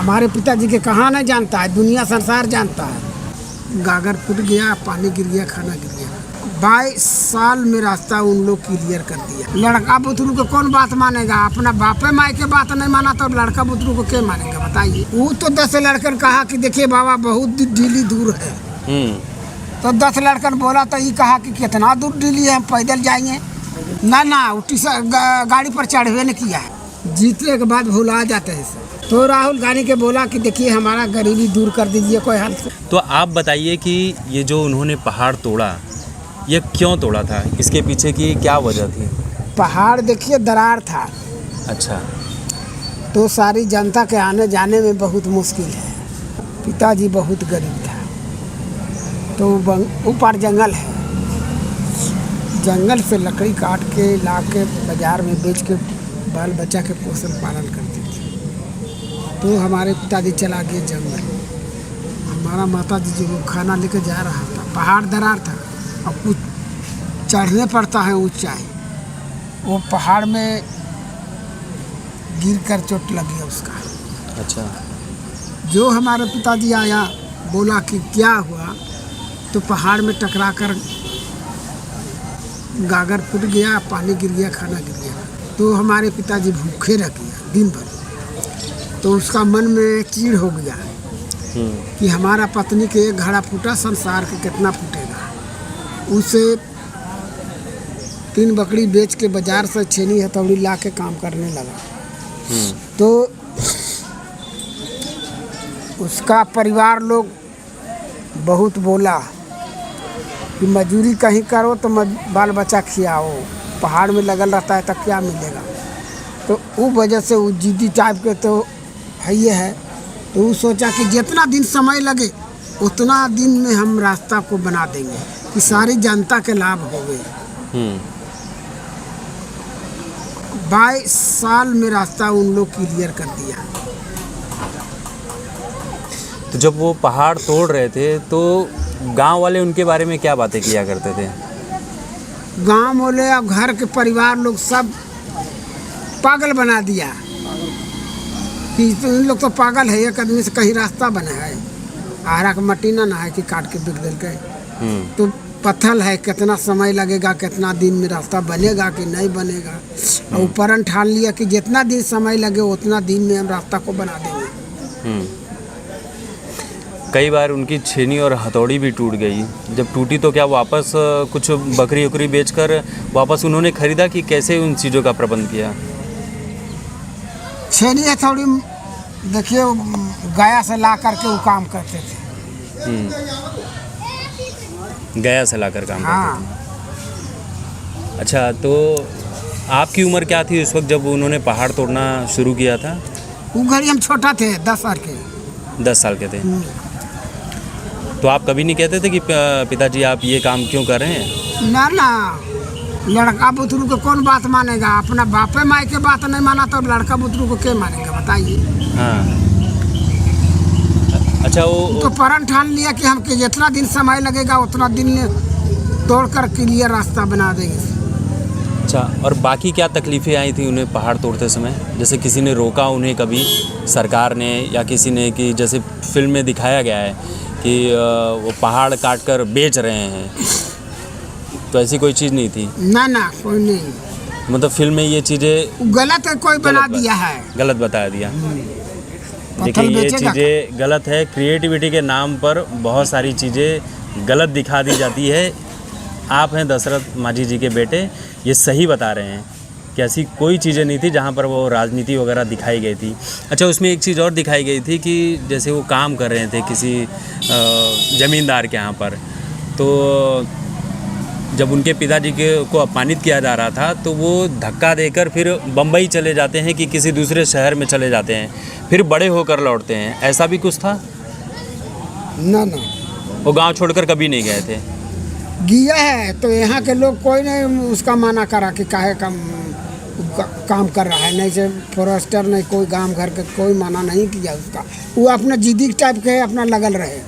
हमारे पिताजी के कहाँ नहीं जानता है, दुनिया संसार जानता है। गागर फूट गया, पानी गिर गया, खाना गिर गया। 22 साल में रास्ता उन लोग क्लियर कर दिया। लड़का बुतरू को कौन बात मानेगा? अपना बापे माई के बात नहीं माना तो लड़का बुतरू को क्या मानेगा बताइए। वो तो 10 लड़कन कहा कि देखिए बाबा बहुत दिल्ली दूर है, तो 10 लड़कन बोला तो ये कहा कि कितना दूर दिल्ली है, हम पैदल जाएंगे। ना उठी गाड़ी पर चढ़वे न किया है। जीतने के बाद भुला जाते हैं। तो राहुल गांधी के बोला कि देखिए हमारा गरीबी दूर कर दीजिए कोई हल से। तो आप बताइए कि ये जो उन्होंने पहाड़ तोड़ा, ये क्यों तोड़ा था? इसके पीछे की क्या वजह थी? पहाड़ देखिए दरार था। अच्छा। तो सारी जनता के आने जाने में बहुत मुश्किल है। पिताजी बहुत गरीब था, तो ऊपर जंगल है, जंगल से लकड़ी काट के ला के बाजार में बेच के बाल बच्चा के पोषण पालन करती थी। तो हमारे पिताजी चला गए जंगल। हमारा माताजी जो खाना लेके जा रहा था, पहाड़ दरार था और कुछ चढ़ने पड़ता है ऊंचाई, वो पहाड़ में गिर कर चोट लगी उसका। अच्छा। जो हमारे पिताजी आया बोला कि क्या हुआ, तो पहाड़ में टकरा कर गागर फूट गया, पानी गिर गया, खाना गिर गया। तो हमारे पिताजी भूखे रह गया दिन भर। तो उसका मन में चीड़ हो गया कि हमारा पत्नी के एक घड़ा फूटा, संसार के कितना फूटेगा। उसे 3 बकरी बेच के बाजार से छेनी हथौड़ी ला के काम करने लगा। तो उसका परिवार लोग बहुत बोला कि मजदूरी कहीं करो तो बाल बच्चा खियाओ, पहाड़ में लगल रहता है तो क्या मिलेगा। तो वो वजह से वो जिद्दी टाइप के तो है ये है। तो वो सोचा कि जितना दिन समय लगे उतना दिन में हम रास्ता को बना देंगे कि सारी जनता के लाभ हो गए। 22 साल में रास्ता उन लोग क्लियर कर दिया। तो जब वो पहाड़ तोड़ रहे थे तो गांव वाले उनके बारे में क्या बातें किया करते थे? गांव वाले और घर के परिवार लोग सब पागल बना दिया कि इन लोग तो पागल है, एक आदमी से कहीं रास्ता बना है, आरा का मट्टी ना है कि काट के बिक दिल के। तो पत्थर है, कितना समय लगेगा, कितना दिन में रास्ता बनेगा कि नहीं बनेगा। और ऊपर ठान लिया कि जितना दिन समय लगे उतना दिन में हम रास्ता को बना देंगे। कई बार उनकी छेनी और हथौड़ी भी टूट गई। जब टूटी तो क्या वापस कुछ बकरी उकरी बेचकर वापस उन्होंने खरीदा कि कैसे उन चीज़ों का प्रबंध किया? छेनी हथौड़ी देखिए गया से ला करके वो काम करते थे। गया से लाकर काम करते थे। अच्छा, तो आपकी उम्र क्या थी उस वक्त जब उन्होंने पहाड़ तोड़ना शुरू किया था? वो घड़ी हम छोटा थे, 10 साल के। 10 साल के थे। तो आप कभी नहीं कहते थे कि पिताजी आप ये काम क्यों कर रहे हैं? ना लड़का बुतरू को कौन बात मानेगा? अपना बापे माई के बात नहीं माना तो लड़का बुतरू को क्या मानेगा बताइए। हाँ। अच्छा, वो तो प्रण ठान लिया कि हम जितना दिन समय लगेगा उतना दिन तोड़ कर क्लियर रास्ता बना देंगे। अच्छा, और बाकी क्या तकलीफ़ें आई थी उन्हें पहाड़ तोड़ते समय? जैसे किसी ने रोका उन्हें कभी, सरकार ने या किसी ने, कि जैसे फिल्म में दिखाया गया है कि वो पहाड़ काट कर बेच रहे हैं, तो ऐसी कोई चीज़ नहीं थी? ना कोई नहीं। मतलब फिल्म में ये चीज़ें गलत है, कोई बना दिया है, गलत बता दिया। देखिए ये चीज़ें गलत है। क्रिएटिविटी के नाम पर बहुत सारी चीज़ें गलत दिखा दी जाती है। आप हैं दशरथ मांझी जी के बेटे, ये सही बता रहे हैं कि ऐसी कोई चीज़ें नहीं थी जहाँ पर वो राजनीति वगैरह दिखाई गई थी। अच्छा, उसमें एक चीज़ और दिखाई गई थी कि जैसे वो काम कर रहे थे किसी ज़मींदार के यहाँ पर, तो जब उनके पिताजी को अपमानित किया जा रहा था तो वो धक्का देकर फिर बम्बई चले जाते हैं कि किसी दूसरे शहर में चले जाते हैं, फिर बड़े होकर लौटते हैं। ऐसा भी कुछ था? ना वो गांव छोड़कर कभी नहीं गए थे? गया है तो यहाँ के लोग कोई नहीं उसका माना करा कि काहे काम कर रहा है। नहीं से फॉरेस्टर नहीं, कोई गांव घर के कोई माना नहीं किया उसका। वो अपना जिद्दी टाइप के अपना लगल रहे।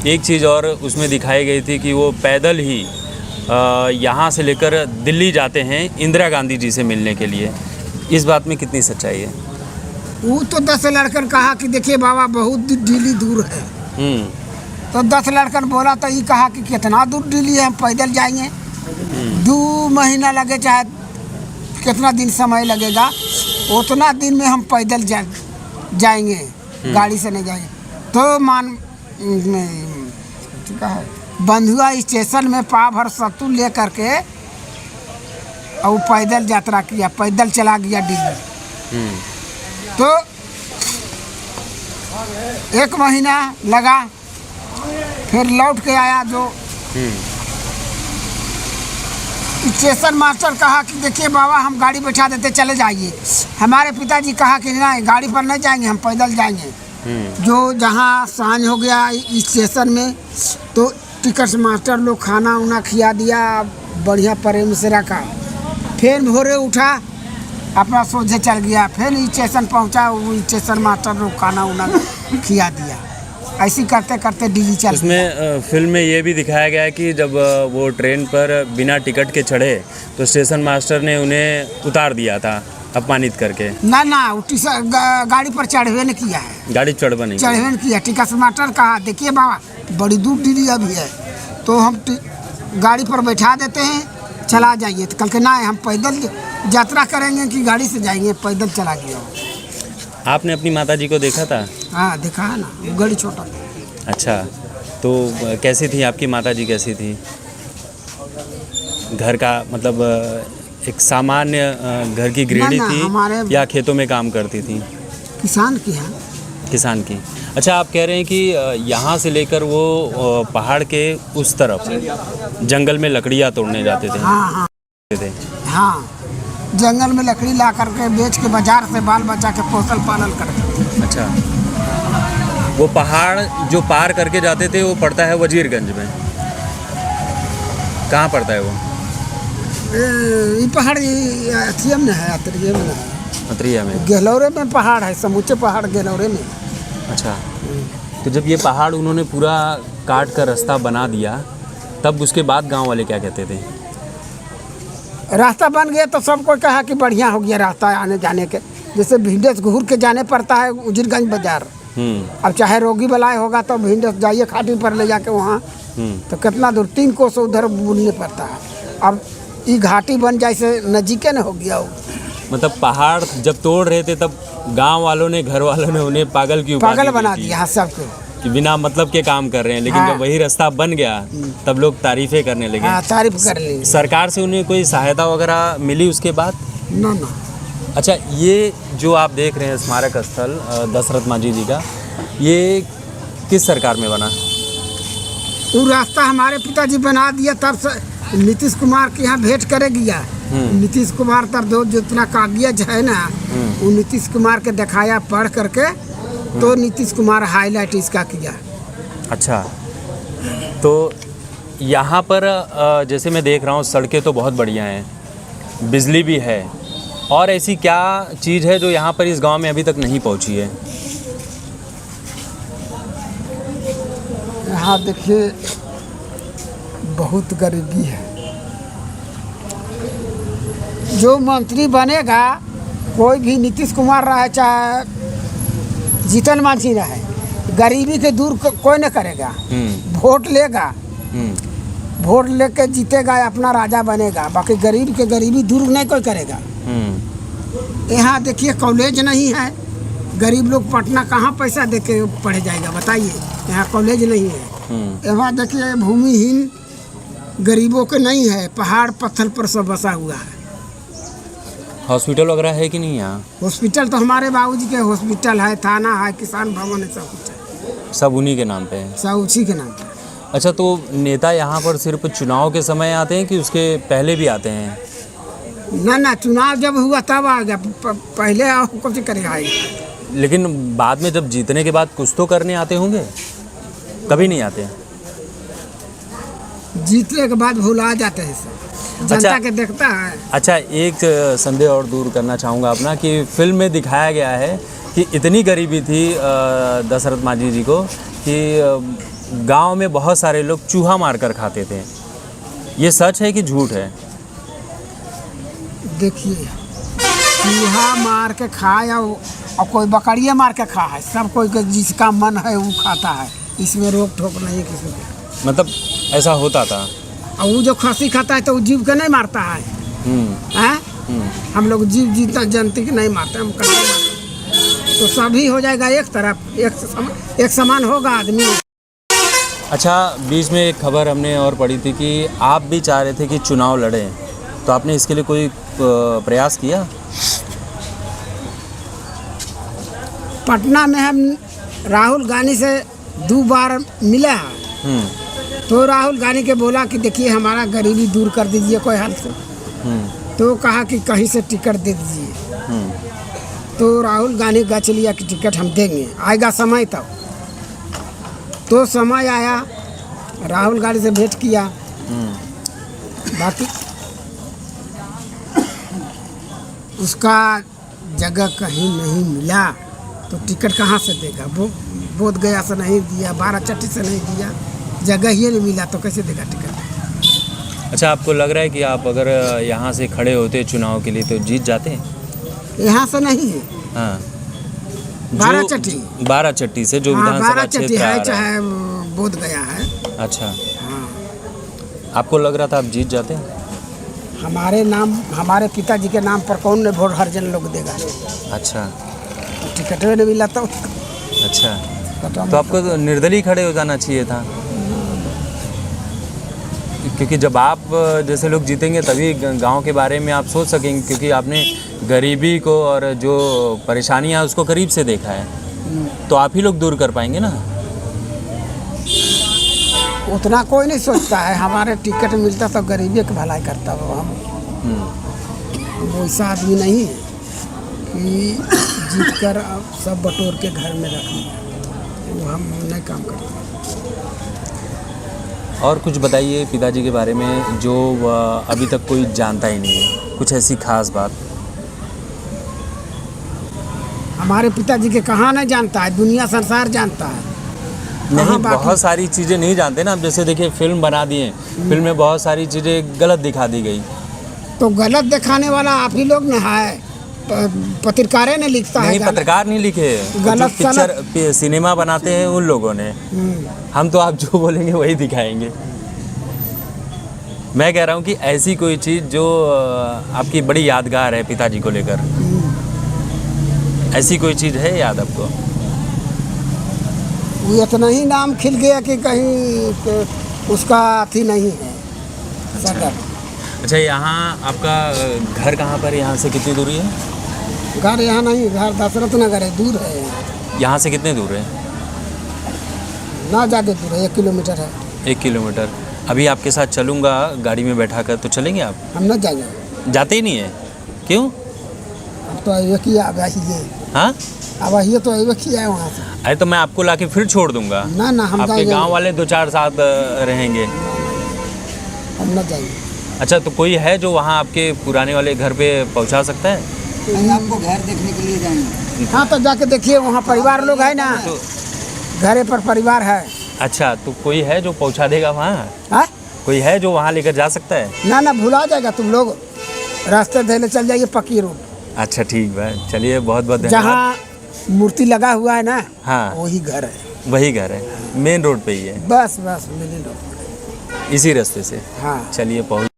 एक चीज़ और उसमें दिखाई गई थी कि वो पैदल ही यहाँ से लेकर दिल्ली जाते हैं इंदिरा गांधी जी से मिलने के लिए। इस बात में कितनी सच्चाई है? वो तो 10 लड़कन कहा कि देखिए बाबा बहुत दिल्ली दूर है। तो 10 लड़कन बोला तो ये कहा कि कितना दूर दिल्ली है, हम पैदल जाएंगे, 2 महीना लगे चाहे कितना दिन समय लगेगा, उतना दिन में हम पैदल जाएंगे, गाड़ी से नहीं जाएंगे। तो बंधुआ स्टेशन में पाव भर सत्तू ले करके और पैदल यात्रा किया, पैदल चला गया दिल्ली। तो 1 महीना लगा, फिर लौट के आया। जो स्टेशन मास्टर कहा कि देखिए बाबा हम गाड़ी बैठा देते, चले जाइए। हमारे पिताजी कहा कि नहीं, गाड़ी पर नहीं जाएंगे, हम पैदल जाएंगे। जो जहाँ सांझ हो गया स्टेशन में, तो टिकट मास्टर लोग खाना उना खिला दिया बढ़िया प्रेम से रखा। फिर भोरे उठा, अपना सोझे चल गया, फिर स्टेशन पहुंचा, वो स्टेशन मास्टर लोग खाना उना खिला दिया। ऐसी करते करते दिल्ली चल। उसमें फिल्म में ये भी दिखाया गया है कि जब वो ट्रेन पर बिना टिकट के चढ़े तो स्टेशन मास्टर ने उन्हें उतार दिया था अपमानित करके। ना गाड़ी पर चढ़वे नहीं किया है, गाड़ी चढ़वा नहीं किया। टिकट मास्टर कहा देखिए बाबा बड़ी दूर दिल्ली अभी है, तो हम गाड़ी पर बैठा देते हैं, चला जाइए। तो कल के ना हम पैदल यात्रा करेंगे कि गाड़ी से जाएंगे, पैदल चला गया। आपने अपनी माताजी को देखा था? हाँ देखा है ना, गड़ी छोटा। अच्छा, तो कैसी थी आपकी माताजी, कैसी थी? घर का मतलब एक सामान्य घर की गृहिणी थी या खेतों में काम करती थी? किसान की है। किसान की। अच्छा, आप कह रहे हैं कि यहाँ से लेकर वो पहाड़ के उस तरफ जंगल में लकड़ियाँ तोड़ने जाते थे? हाँ, जंगल में लकड़ी ला करके बेच के बाजार से बाल बच्चा के पोसल पालन करते। अच्छा, वो पहाड़ जो पार करके जाते थे वो पड़ता है वजीरगंज में। कहाँ पड़ता है वो? ये पहाड़ अथिया में है, अतरिया में है। अतरिया में, गहलौरे में पहाड़ है, समूचे पहाड़ गहलौरे में। अच्छा, तो जब ये पहाड़ उन्होंने पूरा काट कर रास्ता बना दिया, तब उसके बाद गांव वाले क्या कहते थे? रास्ता बन गया तो सबको कहा कि बढ़िया हो गया रास्ता आने जाने के। जैसे भिंडे से घूर के जाने पड़ता है उजिरगंज बाजार। अब चाहे रोगी बलाय होगा तो भिंडे जाइए खाटी पर ले जाके वहाँ, तो कितना दूर 3 कोस उधर बुनने पड़ता है। अब ये घाटी बन जाए से नजीके न हो गया वो। मतलब पहाड़ जब तोड़ रहे थे तब गांव वालों ने, घर वालों ने उन्हें पागल बना दिया सबको कि बिना मतलब के काम कर रहे हैं। लेकिन जब वही रास्ता बन गया तब लोग तारीफें करने लगे। तारीफ कर ली। सरकार से उन्हें कोई सहायता वगैरह मिली उसके बाद? ना। अच्छा, ये जो आप देख रहे हैं स्मारक स्थल दशरथ मांझी जी का, ये किस सरकार में बना? वो रास्ता हमारे पिताजी बना दिया, तब से नीतीश कुमार के यहाँ भेंट करे गया। नीतीश कुमार तब दो जितना कागज है ना, वो नीतीश कुमार के दिखाया पढ़ करके, तो नीतीश कुमार हाईलाइट इसका किया। अच्छा, तो यहाँ पर जैसे मैं देख रहा हूँ सड़कें तो बहुत बढ़िया हैं, बिजली भी है, और ऐसी क्या चीज़ है जो यहाँ पर इस गांव में अभी तक नहीं पहुँची है? यहाँ देखिए बहुत गरीबी है। जो मंत्री बनेगा, कोई भी नीतीश कुमार रहे चाहे जीतन मांझी रहे, गरीबी के दूर कोई न करेगा। वोट लेगा, वोट लेके जीतेगा, अपना राजा बनेगा, बाकी गरीब के गरीबी दूर नहीं कोई करेगा। यहाँ देखिए कॉलेज नहीं है, गरीब लोग पटना कहाँ पैसा दे के पढ़ जाएगा बताइए। यहाँ कॉलेज नहीं है। यहाँ देखिए भूमिहीन गरीबों के नहीं है, पहाड़ पत्थर पर सब बसा हुआ है। हॉस्पिटल वगैरह है कि नहीं यहाँ? हॉस्पिटल तो हमारे बाबूजी के हॉस्पिटल है, थाना है, किसान भवन है, सब कुछ है। सब उन्हीं के नाम पे है? सब उसी के नाम पे। अच्छा, तो नेता यहाँ पर सिर्फ चुनाव के समय आते हैं कि उसके पहले भी आते हैं? ना, चुनाव जब हुआ तब आ गया, पहले आओ कुछ करेगा। लेकिन बाद में जब जीतने के बाद कुछ तो करने आते होंगे? कभी नहीं आते? जीतने के बाद भुला जाते हैं सब, जनता के देखता है। अच्छा, एक संदेह और दूर करना चाहूँगा अपना, कि फिल्म में दिखाया गया है कि इतनी गरीबी थी दशरथ मांझी जी को कि गांव में बहुत सारे लोग चूहा मारकर खाते थे। ये सच है कि झूठ है? देखिए, चूहा मार के खाया और कोई बकरियाँ मार के खा है, सब कोई का जिसका मन है वो खाता है, इसमें रोक टोक नहीं है किसी को। मतलब ऐसा होता था। और वो जो खसी खाता है तो वो जीव के नहीं मारता है, हैं? हम लोग जीव जीता जंतु के नहीं मारते, हम कहीं नहीं मारते। तो सभी हो जाएगा एक तरफ, एक समान होगा आदमी। अच्छा, बीच में एक खबर हमने और पढ़ी थी कि आप भी चाह रहे थे कि चुनाव लड़ें, तो आपने इसके लिए कोई प्रयास किया? पटना में हम राहुल गांधी से 2 बार मिला है, तो राहुल गांधी के बोला कि देखिए हमारा गरीबी दूर कर दीजिए कोई हाल से, तो कहा कि कहीं से टिकट दे दीजिए। तो राहुल गांधी गच लिया कि टिकट हम देंगे, आएगा समय तब। तो समय आया, राहुल गांधी से भेंट किया, बाकी उसका जगह कहीं नहीं मिला, तो टिकट कहाँ से देगा? बोध गया से नहीं दिया, 12 चट्टी से नहीं दिया, जगह ही नहीं मिला तो कैसे देगा टिकट? अच्छा, आपको लग रहा है कि आप अगर यहाँ से खड़े होते चुनाव के लिए तो जीत जाते? यहाँ से नहीं, हाँ, 12 चट्टी, 12 चट्टी से जो विधानसभा क्षेत्र है, आ रहा चाहे बोध गया है। अच्छा, हाँ, आपको लग रहा था आप जीत जाते? हमारे नाम, हमारे पिताजी के नाम पर कौन ने वोट हर जन लोग देगा? अच्छा, टिकट नहीं मिला तो अच्छा, तो आपको तो निर्दलीय खड़े हो जाना चाहिए था, क्योंकि जब आप जैसे लोग जीतेंगे तभी गांव के बारे में आप सोच सकेंगे, क्योंकि आपने गरीबी को और जो परेशानियां उसको करीब से देखा है, तो आप ही लोग दूर कर पाएंगे ना। उतना कोई नहीं सोचता है, हमारे टिकट मिलता तो गरीबी की भलाई करता वो। हम वैसा आदमी नहीं है कि जीत कर सब बटोर के घर में रख लिया, वो हम नहीं काम करते। और कुछ बताइए पिताजी के बारे में जो अभी तक कोई जानता ही नहीं है, कुछ ऐसी खास बात। हमारे पिताजी के कहाँ नहीं जानता है, दुनिया संसार जानता है। नहीं, बहुत सारी चीज़ें नहीं जानते ना। अब जैसे देखिए फिल्म बना दिए, फिल्म में बहुत सारी चीज़ें गलत दिखा दी गई, तो गलत दिखाने वाला आप ही लोग ने है, पत्रकारें ने लिखता है। नहीं, पत्रकार नहीं लिखे, गलत पिक्चर सिनेमा बनाते हैं उन लोगों ने। हम तो आप जो बोलेंगे वही दिखाएंगे। मैं कह रहा हूँ कि ऐसी कोई चीज़ जो आपकी बड़ी यादगार है पिताजी को लेकर, ऐसी कोई चीज़ है याद आपको? वो इतना ही नाम खिल गया कि कहीं उसका अथी नहीं है सदर। अच्छा, यहाँ आपका घर कहाँ पर, यहाँ से कितनी दूरी है? घर यहाँ नहीं, घर दशरथ नगर है, दूर है। यहाँ से कितने दूर है? ना ज़्यादा दूर है, 1 किलोमीटर है। 1 किलोमीटर। अभी आपके साथ चलूँगा गाड़ी में बैठा कर, तो चलेंगे आप? हम न जाएंगे। जाते ही नहीं है, क्यों? अब तो एक ही आवाहिए। हाँ, आवाहिए तो एक ही है वहाँ से। अरे तो मैं आपको लाके फिर छोड़ दूँगा। ना हम आपके गांव वाले 2-4 साथ रहेंगे। हम न जाएंगे। अच्छा, तो कोई है जो वहाँ आपके पुराने वाले घर पे पहुँचा सकता है? आपको घर देखने के लिए जाएंगे। हाँ, तो जाके देखिए, वहाँ परिवार लोग है ना, तो घरे पर परिवार है। अच्छा, तो कोई है जो पहुँचा देगा वहाँ? हाँ? कोई है जो वहाँ लेकर जा सकता है? ना भुला जाएगा, तुम लोग रास्ते धैले चल जाइए, पक्की रोड। अच्छा, ठीक है, चलिए, बहुत बहुत धन्यवाद। जहाँ मूर्ति लगा हुआ है ना, हाँ, वही घर है। वही घर है, मेन रोड पे ही है। बस मेन रोड, इसी रास्ते से। हाँ, चलिए, पहुँच